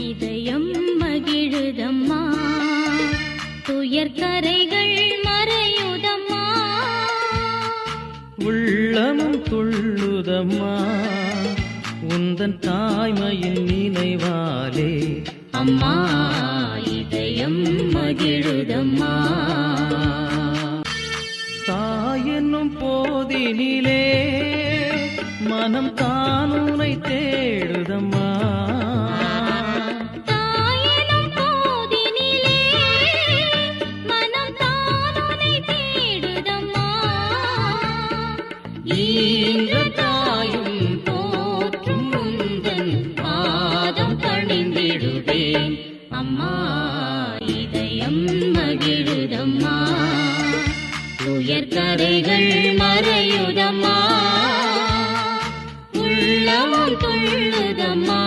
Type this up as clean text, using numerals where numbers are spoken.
இதயம் மகிழுதம்மா துயர்கரைகள் மறையுதம்மா உள்ளமும் துள்ளுதம்மா உந்தன் தாய்மையின் நினைவாலே அம்மா இதயம் மகிழுதம்மா தாயென்னும் போதினிலே மனம் தானுனை தேடுதம்மா தாயெனும் போதினிலே மனம் தானுனை தேடுதம்மா ஈன்ற தாயும் போற்றும் உந்தன் பாதம் பணிந்திடுவேன் அம்மா இதயம் மகிழுதம்மா துயர்கரைகள் மறையுதம்மா உள்ளமும் துள்ளுதம்மா